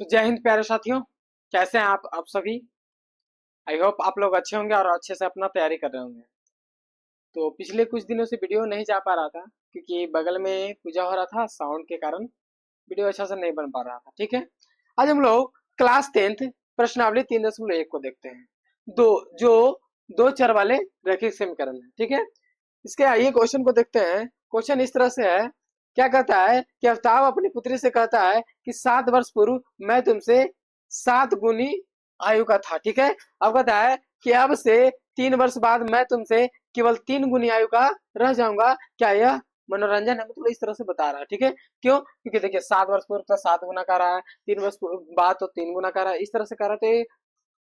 तो जय हिंद प्यारे साथियों। कैसे हैं आप सभी। आई होप आप लोग अच्छे होंगे और अच्छे से अपना तैयारी कर रहे होंगे। तो पिछले कुछ दिनों से वीडियो नहीं जा पा रहा था क्योंकि बगल में पूजा हो रहा था, साउंड के कारण वीडियो अच्छा से नहीं बन पा रहा था। ठीक है, आज हम लोग क्लास 10th प्रश्नावली 3.1 को देखते हैं। दो जो दो चर वाले रैखिक समीकरण है। ठीक है, इसके आइए क्वेश्चन को देखते हैं। क्वेश्चन इस तरह से है, क्या कहता है कि अफ्ताब अपनी पुत्री से कहता है कि 7 वर्ष पूर्व मैं तुमसे 7 गुनी आयु का था। ठीक है, अब कहता है कि अब से 3 वर्ष बाद मैं तुमसे केवल 3 गुनी आयु का रह जाऊंगा। क्या यह मनोरंजन है? मतलब इस तरह से बता रहा है। ठीक है, क्यों? क्योंकि देखिए 7 वर्ष पूर्व तो 7 गुना का रहा है, 3 वर्ष बाद तो 3 गुना का रहा है। इस तरह से कर रहा है, तो ये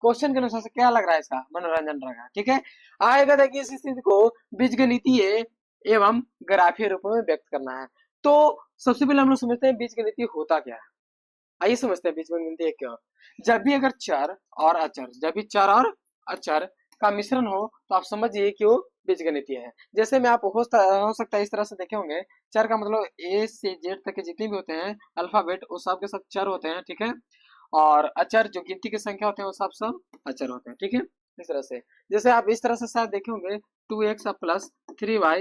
क्वेश्चन के अनुसार से क्या लग रहा है, इसका मनोरंजन रहेगा। ठीक है, आएगा देखिए इस स्थिति को बीजगणितीय एवं ग्राफीय रूप में व्यक्त करना है। तो सबसे पहले हम लोग समझते हैं बीजगणितीय होता क्या है। आइए समझते हैं बीजगणितीय क्या है। जब भी अगर चर और अचर, जब भी चर और अचर का मिश्रण हो तो आप समझिए कि वो बीजगणितीय है। जैसे में आप हो सकता है इस तरह से देखे होंगे, चर का मतलब ए से जेड तक के जितने भी होते हैं अल्फाबेट, वो सब के सब चर होते हैं। ठीक है, और अचर जो गिनती की संख्या होते हैं वो सब अचर होते हैं। ठीक है, इस तरह से जैसे आप इस तरह से शायद देखे होंगे 2x plus 3y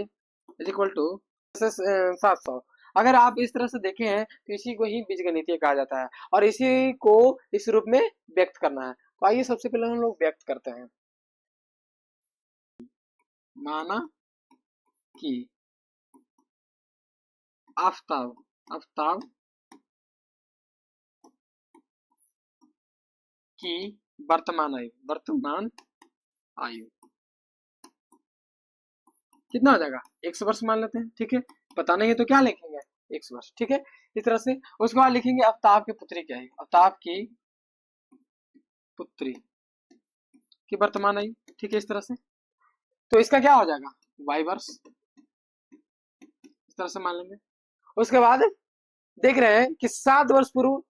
is equal to 700। अगर आप इस तरह से देखे हैं तो इसी को ही बीजगणितीय कहा जाता है और इसी को इस रूप में व्यक्त करना है। तो आइए सबसे पहले हम लोग व्यक्त करते हैं। माना कि आफ्ताब आफ्ताब की वर्तमान आयु कितना हो जाएगा, 100 वर्ष मान लेते हैं। ठीक है, पता नहीं है तो क्या लिखेंगे, 100 वर्ष। ठीक है, इस तरह से उसके बाद लिखेंगे आफ्ताब की पुत्री क्या है, आफ्ताब की पुत्री की वर्तमान आयु। ठीक है, इस तरह से तो इसका क्या हो जाएगा, y वर्ष, इस तरह से मान लेंगे। उसके बाद देख रहे हैं कि 7 वर्ष पूर्व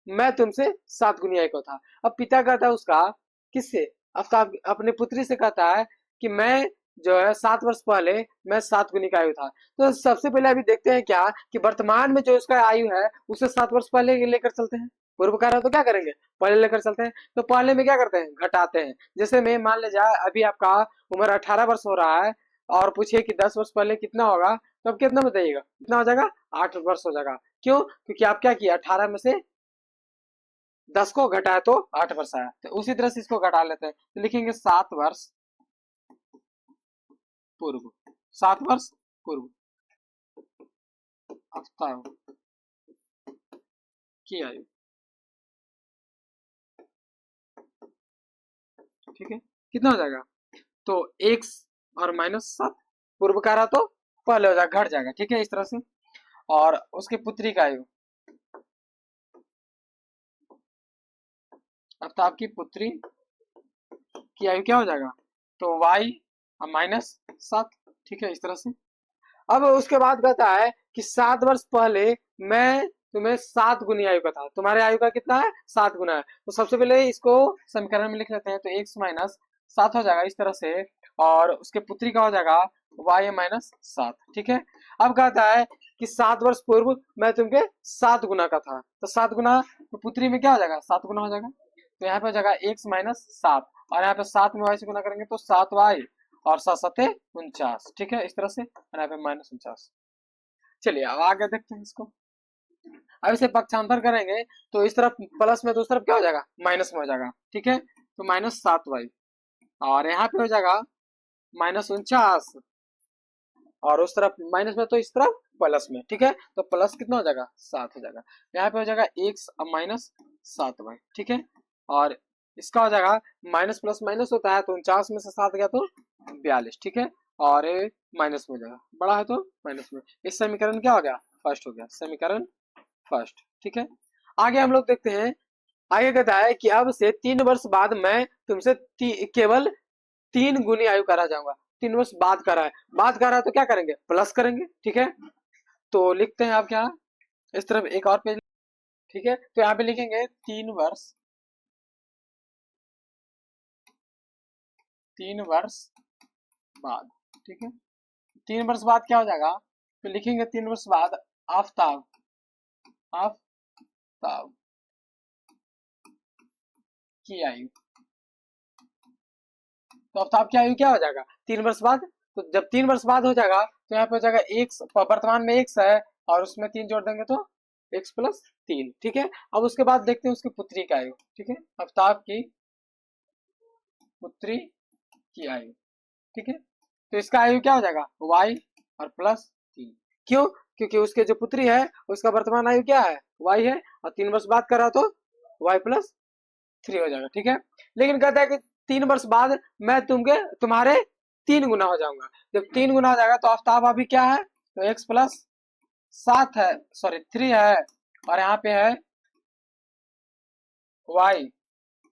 मैं तुमसे 7 गुनी को था। अब पिता कहता है उसका, किससे, आफ्ताब अपने पुत्री से कहता है कि मैं जो है 7 वर्ष पहले मैं 7 गुनी का आयु था। तो सबसे पहले अभी देखते हैं क्या कि वर्तमान में जो उसका आयु है उसे 7 वर्ष पहले लेकर चलते हैं। पूर्व का रहा तो क्या करेंगे, पहले लेकर चलते हैं। तो पहले में क्या करते हैं, घटाते हैं। जैसे मैं मान ले जाए अभी आपका उम्र 18 वर्ष हो रहा है और पूछिए कि 10 वर्ष पहले कितना होगा, तो अब कितना बताइएगा, कितना हो जाएगा, 8 वर्ष हो जाएगा। क्यों? क्योंकि आप क्या किया, 18 में से 10 को घटाया तो 8 वर्ष आया। तो उसी तरह से इसको घटा लेते हैं, तो लिखेंगे 7 वर्ष पूर्व, 7 वर्ष पूर्व आफ्ताब की आयु। ठीक है, कितना हो जाएगा, तो x और -7, पूर्व का रहा तो पहले हो जाएगा, घट जाएगा। ठीक है, इस तरह से। और उसकी पुत्री का आयु, आफ्ताब की पुत्री की आयु क्या हो जाएगा, तो y और -7। ठीक है, इस तरह से। अब उसके बाद कहता है कि 7 वर्ष पहले मैं तुम्हें 7 गुनी आयु का था। तुम्हारे आयु का कितना है, 7 गुना है। तो सबसे पहले इसको समीकरण में लिख लेते हैं, तो x - 7 हो जाएगा इस तरह से, और उसके पुत्री का हो जाएगा y - 7। ठीक है, अब कहता है कि 7 वर्ष पूर्व मैं तुमके 7 गुना का था। तो 7 गुना तो पुत्री में क्या हो जाएगा, 7 गुना हो जाएगा। तो यहाँ पे हो जाएगा x - 7, और यहाँ पे 7 में y से गुना करेंगे तो 7y, और 7 7 49। ठीक है, इस तरह से, और यहाँ पे -49। चलिए अब आगे देखते हैं इसको। अब इसे पक्षांतर करेंगे तो इस तरफ प्लस में तो उस तरफ क्या हो जाएगा, माइनस में हो जाएगा। ठीक है, तो -7y, और यहाँ पे हो जाएगा -49, और उस तरफ माइनस में तो इस तरफ प्लस में। ठीक है, तो प्लस कितना हो जाएगा, 7 हो जाएगा। यहाँ पे हो जाएगा x -7y। ठीक है, और इसका हो जाएगा माइनस प्लस माइनस होता है, तो 49 में से 7 गया तो 42। ठीक है, और माइनस में हो जाएगा, बड़ा है तो माइनस में। इस समीकरण क्या हो गया, फर्स्ट हो गया, समीकरण फर्स्ट। ठीक है, आगे हम लोग देखते हैं। आगे कहता है कि अब से 3 वर्ष बाद मैं तुमसे केवल 3 गुनी आयु करा जाऊंगा। 3 वर्ष बाद करा है, बाद करा है तो क्या करेंगे, प्लस करेंगे। ठीक है, तो लिखते हैं आप क्या, इस तरफ एक और पेज। ठीक है, तो यहाँ पे लिखेंगे 3 वर्ष, 3 वर्ष बाद। ठीक है, 3 वर्ष बाद क्या हो जाएगा, तो लिखेंगे 3 वर्ष बाद आफ्ताब आफ्ताब की आयु। तो आफ्ताब की आयु क्या हो जाएगा 3 वर्ष बाद। तो जब 3 वर्ष बाद हो जाएगा तो यहाँ पे हो जाएगा एक्स, वर्तमान में एक्स है और उसमें 3 जोड़ देंगे तो x+3। ठीक है, अब उसके बाद देखते हैं उसकी पुत्री की आयु। ठीक है, आफ्ताब की पुत्री की आयु। ठीक है, तो इसका आयु क्या हो जाएगा y और +3। क्यों? क्योंकि उसके जो पुत्री है उसका वर्तमान आयु क्या है y है, और 3 वर्ष बाद करा तो y+3 हो जाएगा। ठीक है, लेकिन कहता है कि 3 वर्ष बाद मैं तुम्हारे 3 गुना हो जाऊंगा। जब 3 गुना हो जाएगा तो आफ्ताब अभी क्या है, तो x+7 है, सॉरी 3 है, और यहाँ पे है y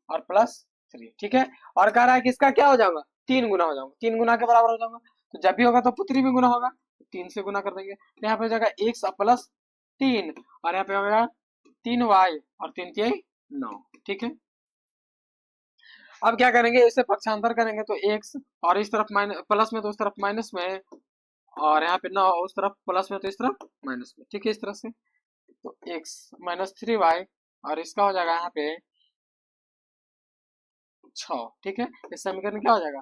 और +3। ठीक है, और कह रहा है कि इसका क्या हो जाऊंगा 3 गुना हो जाऊंगा, 3 गुना के बराबर हो जाऊंगा। तो जब भी होगा तो पुत्री भी गुना होगा, 3 से गुना कर देंगे तो यहाँ पे हो जाएगा x +3, और यहाँ पे हो गया 3y और 3×3 = 9। ठीक है, अब क्या करेंगे, इसे पक्षांतर करेंगे तो x, और इस तरफ माइनस प्लस में तो उस तरफ माइनस में, और यहाँ पे 9 उस तरफ प्लस में तो इस तरफ माइनस में। ठीक है, इस तरह से तो x-3y, और इसका हो जाएगा यहाँ पे 6। ठीक है, इस समीकरण क्या हो जाएगा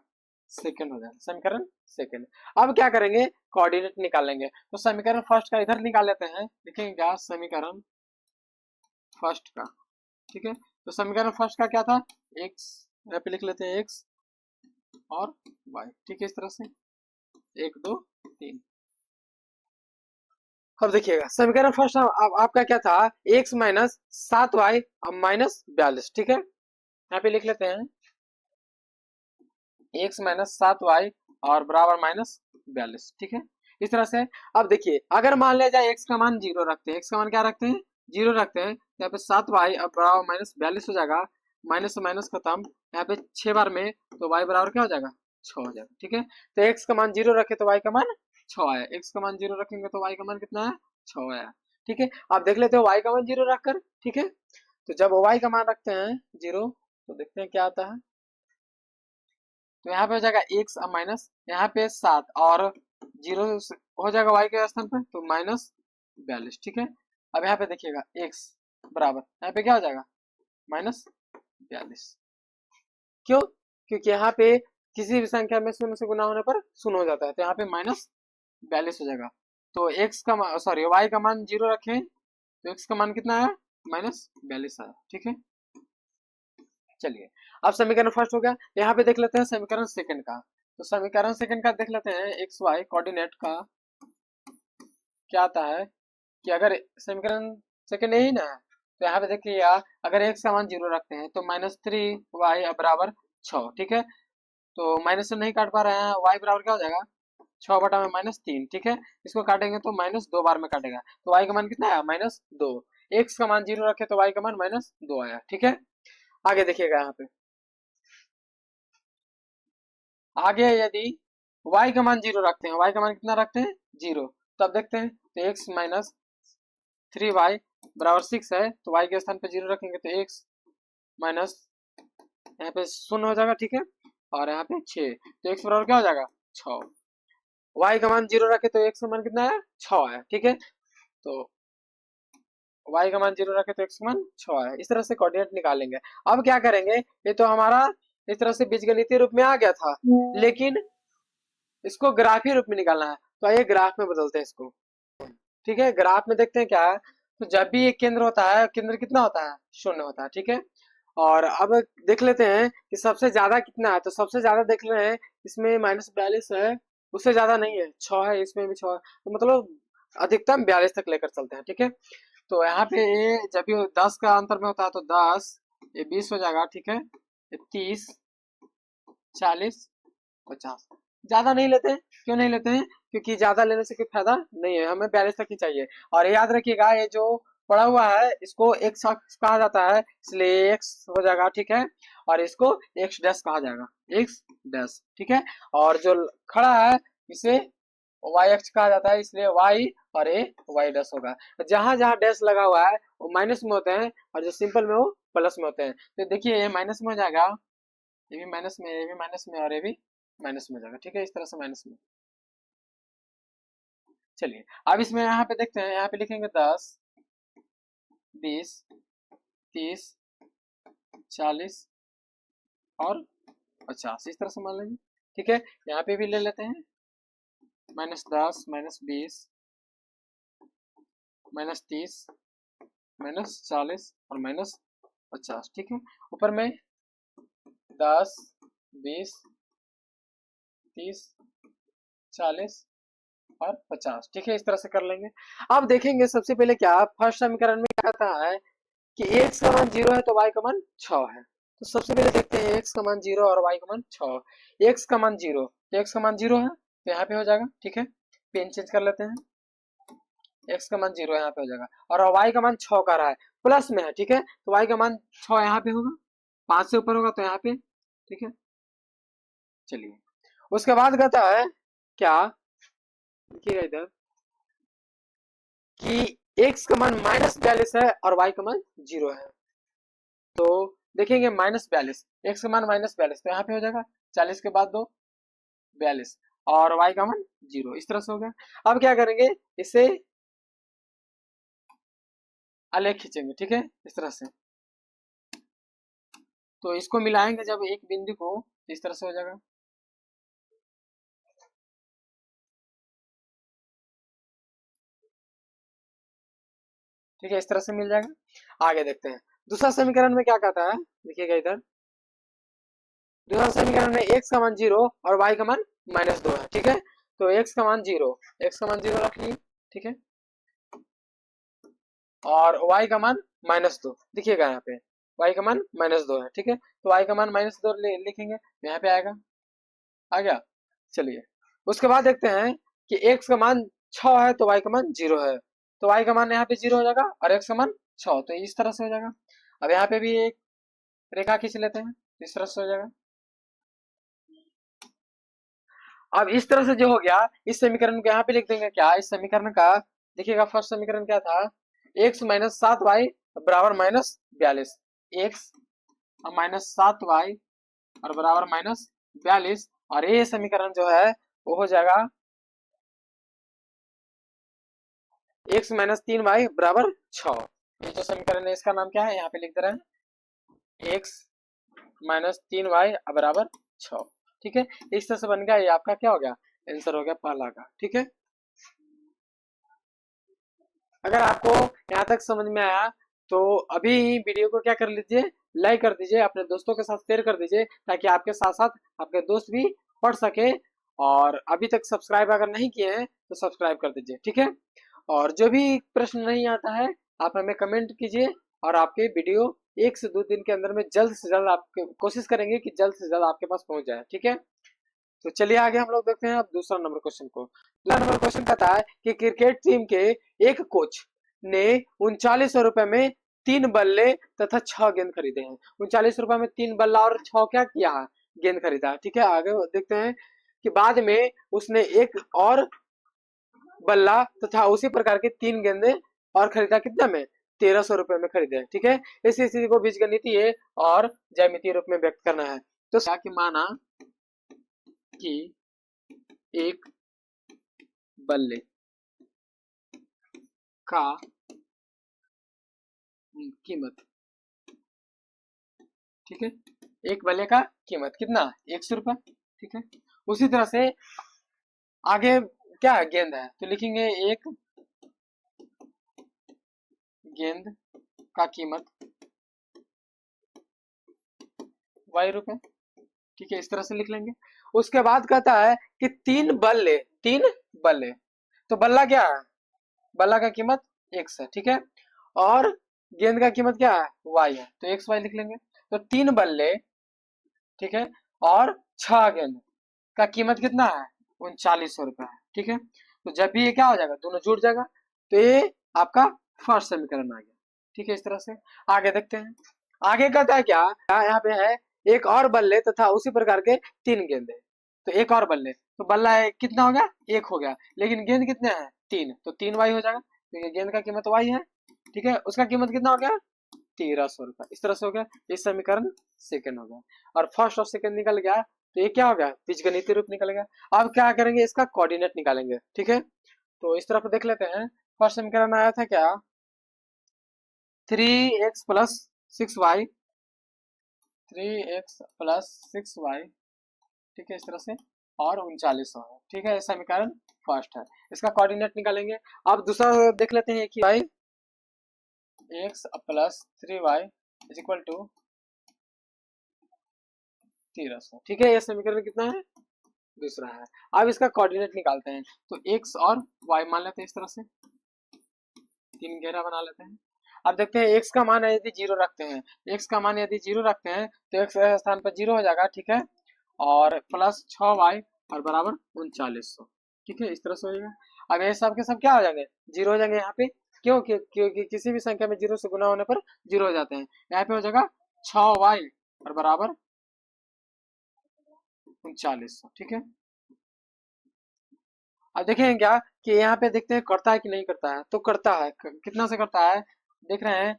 सेकंड हो जाएगा, समीकरण सेकंड। अब क्या करेंगे, कोऑर्डिनेट निकालेंगे। तो समीकरण फर्स्ट का इधर निकाल लेते हैं, लिखेंगे क्या समीकरण फर्स्ट का। ठीक है, तो समीकरण फर्स्ट का क्या था, x, यहाँ पे लिख लेते हैं x और y। ठीक है, इस तरह से 1 2 3। अब देखिएगा समीकरण फर्स्ट आपका क्या था, x-7y और -42। ठीक है, यहाँ पे लिख लेते हैं x-7y और बराबर -42। ठीक है, इस तरह से। अब देखिए अगर मान लिया जाए x का मान 0 रखते हैं, x का मान क्या रखते हैं 0 रखते हैं, तो यहाँ पे 7y और बराबर -42 हो जाएगा, माइनस से माइनस खत्म, यहाँ पे 6 बार में तो y बराबर क्या हो जाएगा 6 हो जाएगा। ठीक है, तो x का मान 0 रखे तो y का मान 6 आया, x का मान 0 रखेंगे तो y का मान कितना है 6 आया। ठीक है, आप देख लेते हो y का मान 0 रखकर। ठीक है, तो जब y का मान रखते हैं 0 तो देखते हैं क्या आता है, तो यहाँ पे हो जाएगा x और माइनस, यहाँ पे 7 और 0 हो जाएगा y के स्थान पे तो -42। ठीक है, अब यहाँ पे देखिएगा x बराबर, यहाँ पे क्या हो जाएगा -42। क्यों? क्योंकि यहाँ पे किसी भी संख्या में शून्य से गुना होने पर शून्य हो जाता है, तो यहाँ पे -42 हो जाएगा। तो x का सॉरी y का मान 0 रखें तो x का मान कितना है -42 आया। ठीक है, चलिए अब समीकरण फर्स्ट हो गया, यहाँ पे देख लेते हैं समीकरण सेकंड का। तो समीकरण सेकंड का देख लेते हैं, एक्स वाई कोऑर्डिनेट का क्या आता है कि अगर समीकरण सेकंड यही ना है तो यहाँ पे देखिएगा अगर एक्स का मान 0 रखते हैं तो -3y बराबर 6। ठीक है, तो माइनस से नहीं काट पा रहे हैं, y बराबर क्या हो जाएगा 6 बटा में -3। ठीक है, इसको काटेंगे तो -2 बार में काटेगा तो y का मान कितना आया -2। एक्स का मान 0 रखे तो y का मान -2 आया। ठीक है, आगे देखिएगा यहाँ पे, आगे यदि y का मान 0 रखते हैं, y का मान कितना रखते हैं 0, तो अब देखते हैं तो x-3y बराबर 6 है, तो y के स्थान पे 0 रखेंगे तो x माइनस यहाँ पे 0 हो जाएगा। ठीक है, और यहाँ पे 6, तो x बराबर क्या हो जाएगा 6। y का मान 0 रखे तो x का मान कितना है 6 है। ठीक है, तो y का मान 0 रखे तो x का मान 6 है। इस तरह से कोऑर्डिनेट निकालेंगे। अब क्या करेंगे, ये तो हमारा इस तरह से बीजगणितीय रूप में आ गया था, लेकिन इसको ग्राफीय रूप में निकालना है, तो आइए ग्राफ में बदलते हैं इसको। ठीक है, ग्राफ में देखते हैं क्या है, तो जब भी एक केंद्र होता है, केंद्र कितना होता है 0 होता है। ठीक है, और अब देख लेते हैं कि सबसे ज्यादा कितना है, तो सबसे ज्यादा देख रहे हैं इसमें -42 है, उससे ज्यादा नहीं है 6 है, इसमें भी 6 है, तो मतलब अधिकतम 42 तक लेकर चलते हैं। ठीक है, तो यहाँ पे ये जब भी 10 का अंतर में होता है तो 10, ये 20 हो जाएगा। ठीक है, ये 30, 40, 50, ज्यादा नहीं लेते हैं। क्यों नहीं लेते हैं, क्योंकि ज्यादा लेने से कोई फायदा नहीं है, हमें 42 तक ही चाहिए। और याद रखिएगा ये जो पड़ा हुआ है इसको एक्स अक्ष कहा जाता है, इसलिए एक्स हो जाएगा। ठीक है, और इसको एक्स डैश कहा जाएगा, एक्स डैश। ठीक है, और जो खड़ा है इसे वाई अक्ष कहा जाता है, इसलिए वाई और ए वाई डैश होगा। जहां जहां डैश लगा हुआ है वो माइनस में होते हैं, और जो सिंपल में वो प्लस में होते हैं। तो देखिए ये माइनस में हो जाएगा, ये भी माइनस में, ये भी माइनस में, और ये भी माइनस में हो जाएगा। ठीक है, इस तरह से माइनस में। चलिए अब इसमें यहाँ पे देखते हैं, यहाँ पे लिखेंगे 10, 20, 30, 40, और 50 इस तरह से मान लेंगे। ठीक है, यहाँ पे भी ले लेते हैं -10 -20 -30 -40 और -50। ठीक है, ऊपर में 10 20 30 40 और 50। ठीक है, इस तरह से कर लेंगे। अब देखेंगे सबसे पहले क्या फर्स्ट समीकरण में क्या कहता है कि x का मान 0 है तो y का मान 6 है। तो सबसे पहले देखते हैं x का मान 0 और y का मान 6। x का मान 0 तो x का मान 0 है तो यहाँ पे हो जाएगा। ठीक है, पेन चेंज कर लेते हैं, x का मान 0 यहाँ पे हो जाएगा और y का मान 6 का रहा है, प्लस में है। ठीक है, तो y का मान 6 यहाँ पे होगा, 5 से ऊपर होगा तो यहाँ पे। ठीक है, चलिए उसके बाद कहता है क्या, देखिएगा इधर कि x का मान -42 है और y का मान 0 है। तो देखेंगे -42, x का मान -42 तो यहाँ पे हो जाएगा 40 के बाद 2 42 और y का मान 0, इस तरह से हो गया। अब क्या करेंगे, इसे आलेख खींचेंगे। ठीक है, इस तरह से, तो इसको मिलाएंगे जब एक बिंदु को, इस तरह से हो जाएगा। ठीक है, इस तरह से मिल जाएगा। आगे देखते हैं दूसरा समीकरण में क्या कहता है, देखिएगा इधर दूसरा समीकरण में x का मान 0 और y का मान -2 है। ठीक है, तो x का मान 0, x का मान 0 रख लिए। ठीक है, और y का मान -2, देखिएगा यहाँ पे y का मान -2 है। ठीक है, तो y का मान -2 लिखेंगे, यहाँ पे आएगा, आ गया। चलिए उसके बाद देखते हैं कि x का मान 6 है तो y का मान 0 है, तो y का मान यहाँ पे 0 हो जाएगा और x का मान 6, तो इस तरह से हो जाएगा। अब यहाँ पे भी एक रेखा खींच लेते हैं, इस तरह से हो जाएगा। अब इस तरह से जो हो गया, इस समीकरण को यहाँ पे लिख देंगे क्या, इस समीकरण का देखिएगा फर्स्ट समीकरण क्या था, x -7y बराबर -42, x -7y और बराबर -42, और ये समीकरण जो है वो हो जाएगा x -3y बराबर 6। ये जो समीकरण है इसका नाम क्या है, यहाँ पे लिख दे रहे हैं x -3y बराबर 6। ठीक है, इस तरह से बन गया, ये आपका क्या हो गया, आंसर हो गया पहला का। ठीक है, अगर आपको यहाँ तक समझ में आया तो अभी वीडियो को क्या कर लीजिए, लाइक कर दीजिए, अपने दोस्तों के साथ शेयर कर दीजिए, ताकि आपके साथ साथ आपके दोस्त भी पढ़ सके। और अभी तक सब्सक्राइब अगर नहीं किए हैं तो सब्सक्राइब कर दीजिए। ठीक है, और जो भी प्रश्न नहीं आता है आप हमें कमेंट कीजिए, और आपके वीडियो 1 से 2 दिन के अंदर में जल्द से जल्द आपके कोशिश करेंगे कि जल्द से जल्द आपके पास पहुंच जाए। ठीक है, तो चलिए आगे हम लोग देखते हैं अब दूसरा नंबर क्वेश्चन को। दूसरा नंबर क्वेश्चन कहता है कि क्रिकेट टीम के एक कोच ने 3900 रुपए में 3 बल्ले तथा 6 गेंद खरीदे हैं। 39 रुपए में 3 बल्ला और 6 गेंद खरीदा। ठीक है, आगे देखते हैं कि बाद में उसने एक और बल्ला तथा उसी प्रकार के 3 गेंदे और खरीदा, कितना में, 1300 रुपए में खरीदे। ठीक है, इस स्थिति को बीजगणितीय और ज्यामितीय रूप में व्यक्त करना है। तो क्या कि माना कि एक बल्ले का कीमत, ठीक है, एक बल्ले का कीमत कितना, 100 रुपए। ठीक है, उसी तरह से आगे क्या है, गेंद है, तो लिखेंगे एक गेंद का कीमत y रुपए। ठीक है, इस तरह से लिख लेंगे। उसके बाद कहता है कि 3 बल्ले तो बल्ला क्या है, बल्ला का कीमत x है। ठीक है, और गेंद का कीमत क्या है, y है, तो xy लिख लेंगे। तो 3 बल्ले, ठीक है, और 6 गेंद का कीमत कितना है, 3900 रुपए है। ठीक है, तो जब भी ये क्या हो जाएगा, दोनों जुड़ जाएगा, तो ये आपका फर्स्ट समीकरण आ गया। ठीक है, इस तरह से आगे देखते हैं। आगे कहता है क्या, यहाँ पे है एक और बल्ले तथा उसी प्रकार के 3 गेंदे। तो एक और बल्ले, तो बल्ला है कितना हो गया, एक हो गया, लेकिन गेंद कितने हैं, 3, तो 3y हो जाएगा, क्योंकि गेंद का कीमत y है। ठीक है, उसका कीमत कितना हो गया, 1300 रुपए। इस तरह से हो गया, इस समीकरण सेकंड हो गया, और फर्स्ट और सेकंड निकल गया, तो ये क्या हो गया, बीजगणितीय रूप निकल गया। अब क्या करेंगे, इसका कोऑर्डिनेट निकालेंगे। ठीक है, तो इस तरफ देख लेते हैं। फर्स्ट समीकरण आया था क्या, 3x + 6y 3x+6y, ठीक है, इस तरह से, और 3900 है, ठीक है, ये समीकरण फर्स्ट है। इसका कोऑर्डिनेट निकालेंगे। अब दूसरा देख लेते हैं कि y x+3y is equal to 1300, ठीक है, ये समीकरण कितना है, दूसरा है। अब इसका कोऑर्डिनेट निकालते हैं, तो x और y मान लेते हैं इस तरह से, तीन घेरा बना लेते हैं। अब देखते हैं x का मान यदि जीरो रखते हैं, x का मान यदि जीरो रखते हैं तो x के स्थान पर जीरो हो जाएगा, ठीक है, और +6y और बराबर 3900, ठीक है, इस तरह से हो जाएगा। अब ये सब के सब क्या हो जाएंगे, जीरो हो जाएंगे यहाँ पे, क्योंकि किसी भी संख्या में जीरो से गुना होने पर जीरो हो जाते हैं। यहाँ पे हो जाएगा 6y और बराबर 3900, ठीक है। अब देखें क्या कि यहाँ पे देखते हैं करता है कि नहीं करता है, तो करता है, कितना से करता है, देख रहे हैं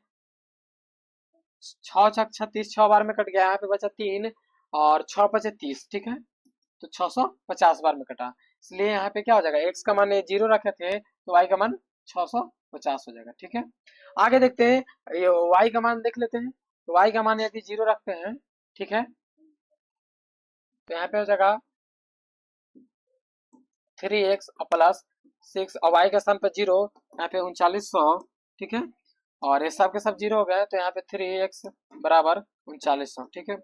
6×6 = 36, 6 बार में कट गया, यहाँ पे बचा 3 और 6×5 = 30, ठीक है, तो 650 बार में कटा, इसलिए यहाँ पे क्या हो जाएगा, x का मान जीरो रखे थे तो y का मान 650 हो जाएगा, ठीक है। आगे देखते हैं, ये y का मान देख लेते हैं, तो y का मान यदि जीरो रखते हैं, ठीक है, तो यहाँ पे हो जाएगा 3x+6 और y का स्थान पर जीरो, यहाँ पे 3900, ठीक है, और ये सब के सब जीरो हो गए, तो यहाँ पे 3x बराबर 3900, ठीक है।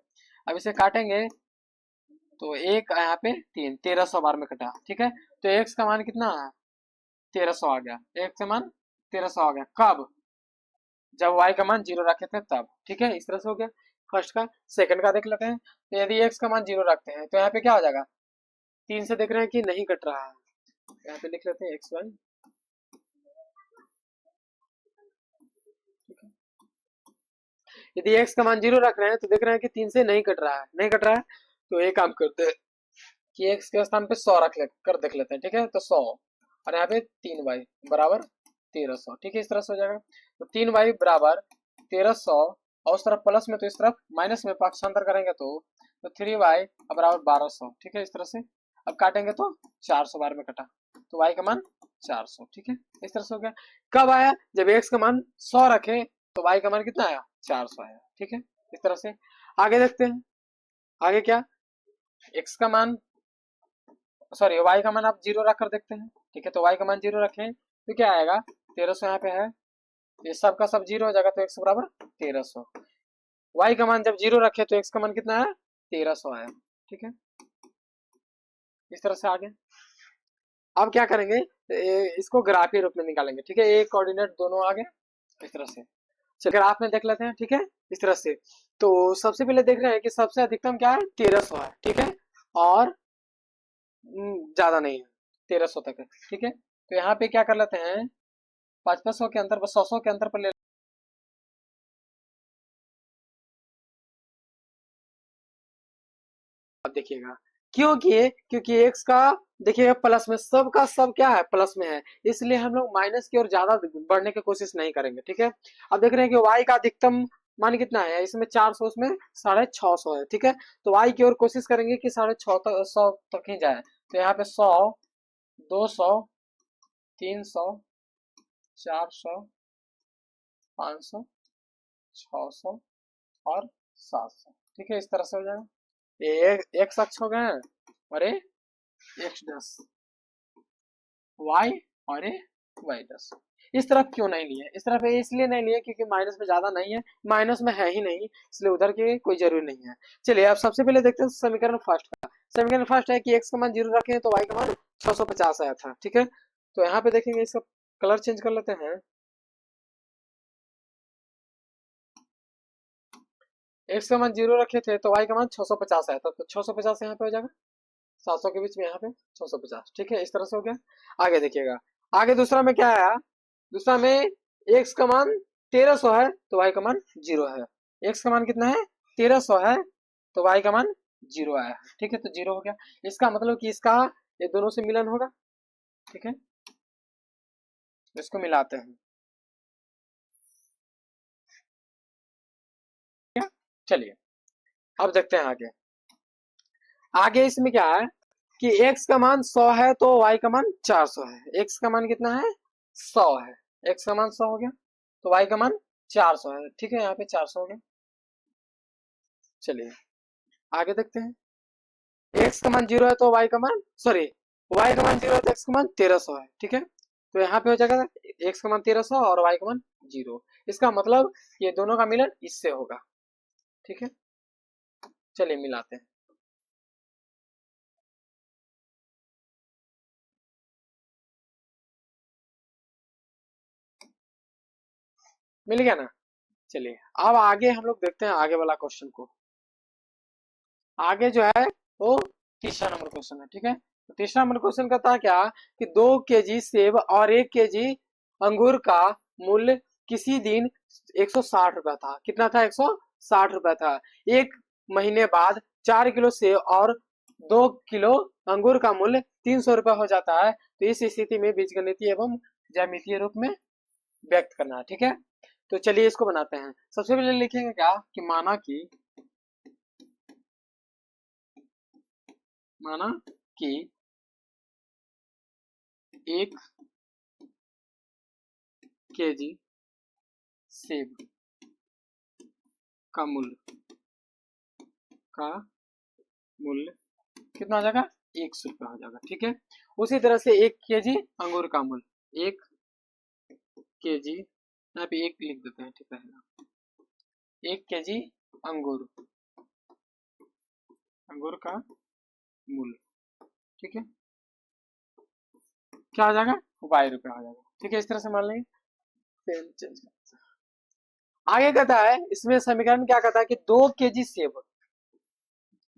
अब इसे काटेंगे तो एक यहाँ पे 1300 बार में कटा, ठीक है, तो x का मान कितना है, 1300 आ गया, x का मान 1300 आ गया, कब, जब y का मान जीरो रखे थे तब, ठीक है, इस तरह से हो गया फर्स्ट का। सेकंड का देख लेते हैं, तो यदि x का मान जीरो रखते हैं तो यहाँ पे क्या हो जाएगा, 3 से देख रहे हैं कि नहीं कट रहा है, यहाँ पे लिख लेते हैं xy, यदि x का मान जीरो रख रहे हैं तो देख रहे हैं कि 3 से नहीं कट रहा है, नहीं कट रहा है, तो एक काम करते हैं कि x के स्थान पे 100 रख ले कर देख लेते हैं, ठीक है, तो 100 और यहाँ पे 3y बराबर 1300, ठीक है, इस तरह से हो जाएगा, तो 3y बराबर 1300, और उस तरफ प्लस में तो इस तरफ माइनस में पक्षांतर करेंगे तो 3y बराबर 1200, ठीक है, इस तरह से। अब काटेंगे तो 400 बार में कटा, तो y का मान 400, ठीक है, इस तरह से हो गया। कब आया, जब x का मान 100 रखे तो y का मान कितना आया, 400 आया, ठीक है, इस तरह से। आगे देखते हैं, आगे क्या, x का मान सॉरी y का मान आप जीरो रख कर देखते हैं, ठीक है, तो y का मान जीरो रखें तो क्या आएगा, 1300 यहाँ पे है, ये सब का सब जीरो हो जाएगा, तो x बराबर 1300, y का मान जब जीरो रखे तो x का मान कितना है, 1300 आया, ठीक है, इस तरह से आगे। अब क्या करेंगे, इसको ग्राफीय रूप में निकालेंगे, ठीक है, एक कोऑर्डिनेट दोनों आगे, इस तरह से। चलिए ग्राफ में देख लेते हैं, ठीक है, इस तरह से। तो सबसे पहले देख रहे हैं कि सबसे अधिकतम क्या है, 1300 है, ठीक है, और ज्यादा नहीं है, 1300 तक है, ठीक है, तो यहाँ पे क्या कर लेते हैं, 500 के अंतर पर 100 के अंतर पर ले, अब देखिएगा, क्योंकि x का देखिएगा प्लस में, सब का सब क्या है, प्लस में है, इसलिए हम लोग माइनस की ओर ज्यादा बढ़ने की कोशिश नहीं करेंगे, ठीक है। अब देख रहे हैं कि y का अधिकतम मान कितना है, इसमें 400, उसमें 650 है, ठीक है, तो y की ओर कोशिश करेंगे कि 650 तक ही जाए, तो यहाँ पे 100, 200, 300, 400, 500, 600 और 700, ठीक है, इस तरह से हो जाएगा। ये एक अक्ष हो गए और ये एक्स डैश वाई और ये वाई डैश। इस तरफ क्यों नहीं लिए, इस तरफ इसलिए नहीं लिए क्योंकि माइनस में ज्यादा नहीं है, माइनस में है ही नहीं, इसलिए उधर की कोई जरूरी नहीं है। चलिए अब सबसे पहले देखते हैं समीकरण फर्स्ट का। समीकरण फर्स्ट है कि एक्स का मान जीरो रखे तो वाई का मान 650 आया था, ठीक है, तो यहाँ पे देखेंगे, इसका कलर चेंज कर लेते हैं, एक्स का मान जीरो रखे थे तो वाई का मान 650 आया था, तो 650 यहाँ पे हो जाएगा, 700 के बीच में, यहाँ पे 650, ठीक है, इस तरह से हो गया। आगे देखिएगा, आगे दूसरा में क्या आया, दूसरा में एक्स का मान 1300 है तो वाई का मान जीरो है, एक्स का मान कितना है, 1300 है, तो वाई का मान जीरो आया, ठीक है, तो जीरो हो गया, इसका मतलब कि इसका ये दोनों से मिलन होगा, ठीक है, इसको मिलाते हैं, चलिए अब देखते हैं आगे। आगे इसमें क्या है कि x का मान 100 है तो y का मान 400 है, x का मान कितना है, 100 है, x का मान 100 हो गया, तो y का मान 400 है, ठीक है, यहाँ पे 400 हो गया। चलिए आगे देखते हैं। एक्स का मान 0 है तो वाई का मान, सॉरी, वाई का मान 0 है तो एक्स का मान 1300 है, ठीक है। तो यहाँ पे हो जाएगा एक्स का मान 1300 और वाई का मान 0। इसका मतलब ये दोनों का मिलन इससे होगा, ठीक है। चलिए मिलाते हैं। मिल गया ना। चलिए अब आगे हम लोग देखते हैं आगे वाला क्वेश्चन को। आगे जो है वो तीसरा नंबर क्वेश्चन है, ठीक है। तो तीसरा नंबर क्वेश्चन कहता है क्या कि 2 केजी सेब और 1 केजी अंगूर का मूल्य किसी दिन 160 रुपया था। कितना था? 160 रुपया था। एक महीने बाद 4 किलो सेब और 2 किलो अंगूर का मूल्य 300 रुपया हो जाता है। तो इस स्थिति में बीजगणितीय एवं ज्यामितीय रूप में व्यक्त करना है, ठीक है। तो चलिए इसको बनाते हैं। सबसे पहले लिखेंगे क्या कि माना कि 1 केजी सेब का मूल्य कितना हो जाएगा? 100 रुपया हो जाएगा, ठीक है। उसी तरह से 1 केजी अंगूर का मूल्य, 1 केजी, यहाँ पे एक लिख देते हैं, ठीक है। 1 केजी अंगूर अंगूर का मूल्य, ठीक है, क्या हो जाएगा? ₹Y हो जाएगा, ठीक है। इस तरह से मान लेंगे। पेन चेंज कर। आगे कहता है इसमें समीकरण क्या कहता है कि 2 केजी सेब,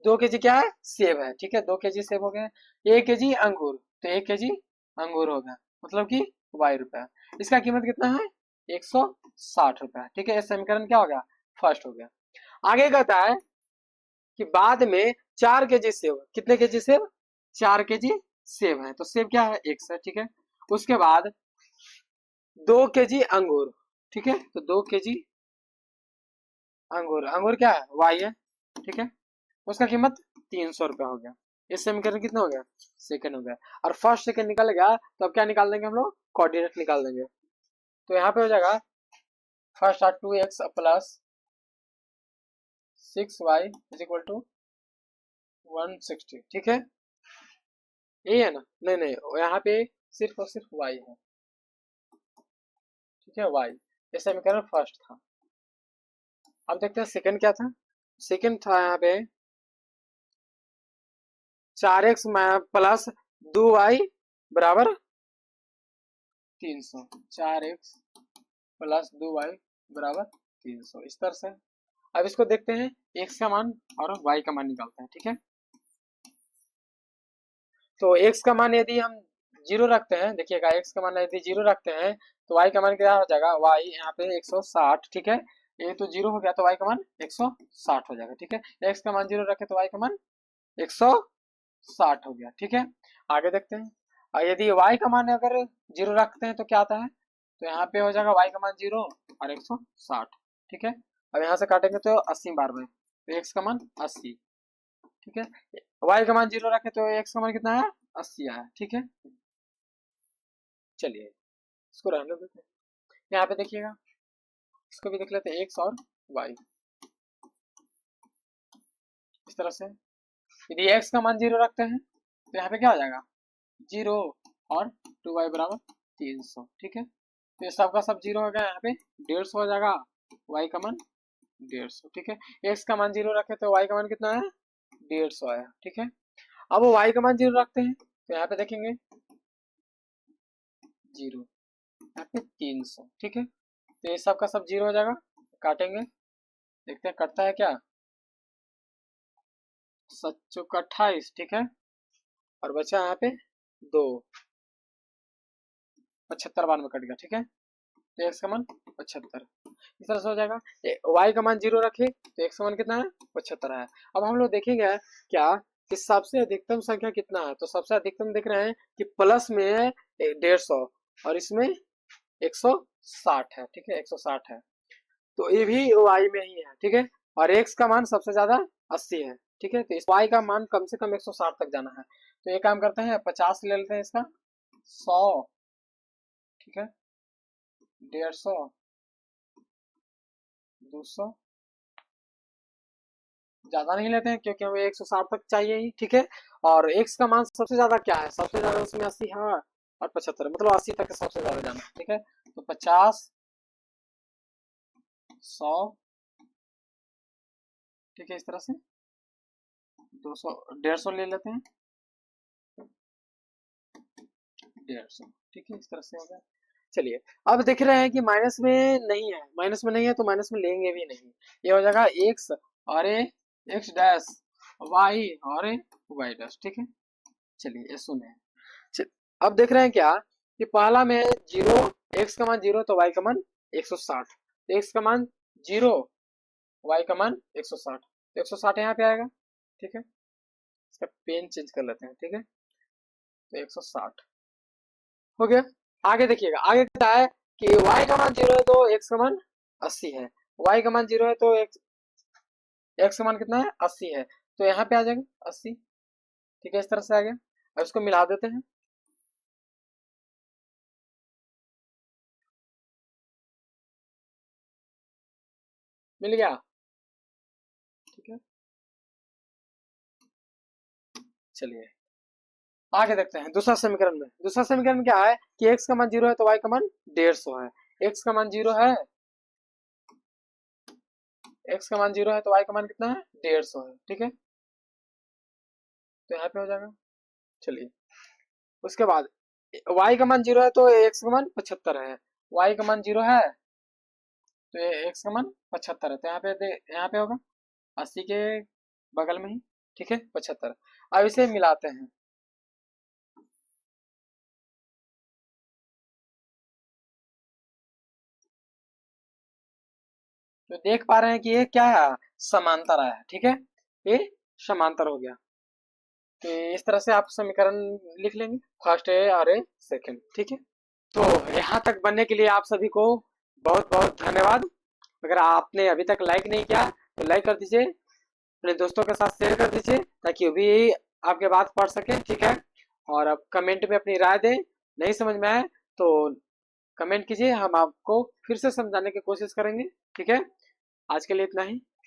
2 केजी क्या है? सेब है, ठीक है। 2 केजी सेब हो गए। 1 केजी अंगूर, तो 1 केजी अंगूर हो गया, मतलब कि ₹Y। इसका कीमत कितना है? 160 रुपया, ठीक है। ये समीकरण क्या हो गया? फर्स्ट हो गया। आगे कहता है कि बाद में 4 केजी सेब, कितने केजी सेब? 4 केजी सेब है, तो सेब क्या है? X है, ठीक है। उसके बाद 2 केजी अंगूर, ठीक है। तो 2 केजी अंगूर, अंगूर क्या है? Y है, ठीक है। उसका कीमत 300 रुपया हो गया। इस समीकरण कितना हो गया? सेकंड हो गया। और फर्स्ट सेकंड निकल गया तो अब क्या निकाल देंगे हम लोग? कोऑर्डिनेट निकाल देंगे। तो यहाँ पे हो जाएगा first R 2x plus 6y is equal to 160, ठीक है। ये है ना? नहीं नहीं, यहाँ पे सिर्फ और सिर्फ y है, ठीक है, y। ये समीकरण फर्स्ट था। अब देखते हैं सेकंड क्या था। सेकंड था यहाँ पे 4x प्लस 2y बराबर 300, 4x प्लस 2y बराबर 300, इस तरह से। अब इसको देखते हैं, x का मान और y का मान निकालते हैं, ठीक है। तो x का मान यदि हम 0 रखते हैं, देखिएगा, x का मान यदि 0 रखते हैं तो y का मान क्या हो जाएगा? y यहाँ पे 160, ठीक है। ये तो 0 हो गया तो y का मान 160 हो जाएगा, ठीक है। x का मान 0 रखे तो y का मान 160 हो गया, ठीक है। आगे देखते हैं। और यदि y का मान अगर 0 रखते हैं तो क्या आता है? तो यहाँ पे हो जाएगा y का मान 0 और 160, ठीक है। अब यहाँ से काटेंगे तो 80 बार में, तो x का मान 80, ठीक है। y का मान 0 रखे तो x का मान कितना है? 80 आया, ठीक है। चलिए इसको रहने देते हैं। यहाँ पे देखिएगा, इसको भी देख लेते हैं, x और y, इस तरह से। यदि x का मान 0 रखते हैं तो यहाँ पे क्या हो जाएगा? 0 और 2y बराबर 300, ठीक है। तो ये सबका सब 0 हो गया, यहाँ पे 150 हो जाएगा, y का मान 150, ठीक है। x का मान 0 रखे तो y का मान कितना है? 150 आया, ठीक है। अब वो y का मान 0 रखते हैं तो यहाँ पे देखेंगे 0, यहाँ पे 300, ठीक है। तो ये सबका सब 0 हो जाएगा, काटेंगे, देखते हैं कटता है क्या। 7 चौक 28, ठीक है। और बचा यहाँ पे 2, 75 बार में कट गया, ठीक है। तो एक्स का मान 75, इस तरह से हो जाएगा। वाई का मान 0 रखे तो एक्स का मान कितना है? 75 है। अब हम लोग देखेंगे क्या कि सबसे अधिकतम संख्या कितना है। तो सबसे अधिकतम देख रहे हैं कि प्लस में है 150 और इसमें 160 है, ठीक है, 160 है। तो ये भी वाई में ही है, ठीक है। और एक्स का मान सबसे ज्यादा 80 है, ठीक है। तो इस वाई का मान कम से कम 160 तक जाना है। तो ये काम करते हैं, 50 ले लेते हैं इसका, 100, ठीक है, 150, 200, ज्यादा नहीं लेते हैं क्योंकि हमें 160 तक चाहिए ही, ठीक है। और एक्स का मान सबसे ज्यादा क्या है, सबसे ज्यादा उसमें 80 है और 75, मतलब 80 तक सबसे ज्यादा जाना है, ठीक है। तो 50, 100, ठीक है, इस तरह से 200, 150 ले लेते हैं, 150, ठीक है, इस तरह से हो गया। चलिए, अब देख रहे हैं कि माइनस में नहीं है, माइनस में नहीं है तो माइनस में लेंगे भी नहीं। ये हो जाएगा एक्स और ए एक्स डैश, वाई और ए वाई डैश, ठीक है। चलिए ये सुने, अब देख रहे हैं क्या कि पहला में जीरो, एक्स का मान जीरो तो वाई का मान 160, एक्स का मान जीरो, वाई का मान 160, तो 160 यहाँ पे आएगा, ठीक है। इसका पेन चेंज कर लेते हैं, ठीक है। तो 160 हो गया। आगे देखिएगा, आगे क्या है कि y का मान जीरो है तो x का मान 80 है, y का मान जीरो है तो x का मान कितना है 80 है, तो यहाँ पे आ जाएगा 80, ठीक है, इस तरह से आ गया। अब इसको मिला देते हैं, मिल गया, ठीक है। चलिए आगे देखते हैं दूसरा समीकरण में, दूसरा समीकरण क्या है कि x का मान जीरो है तो y का मान 150 है, x का मान जीरो है, x का मान जीरो है तो y का मान कितना है 150 है, ठीक है। तो यहाँ पे हो जाएगा। चलिए उसके बाद y का मान जीरो है तो x का मान 75 है, y का मान जीरो है तो ये x का मान 75 है, तो यहाँ पे होगा 80 के बगल में ही, ठीक है, 75। अब इसे मिलाते हैं, तो देख पा रहे हैं कि ये क्या है, समांतर है, ठीक है, ये समांतर हो गया। तो इस तरह से आप समीकरण लिख लेंगे, फर्स्ट है और ए सेकेंड, ठीक है। तो यहाँ तक बनने के लिए आप सभी को बहुत बहुत धन्यवाद। अगर आपने अभी तक लाइक नहीं किया तो लाइक कर दीजिए, अपने दोस्तों के साथ शेयर कर दीजिए ताकि वो भी आपके बात पढ़ सके, ठीक है। और आप कमेंट में अपनी राय दें, नहीं समझ में आए तो कमेंट कीजिए, हम आपको फिर से समझाने की कोशिश करेंगे, ठीक है। आज के लिए इतना ही।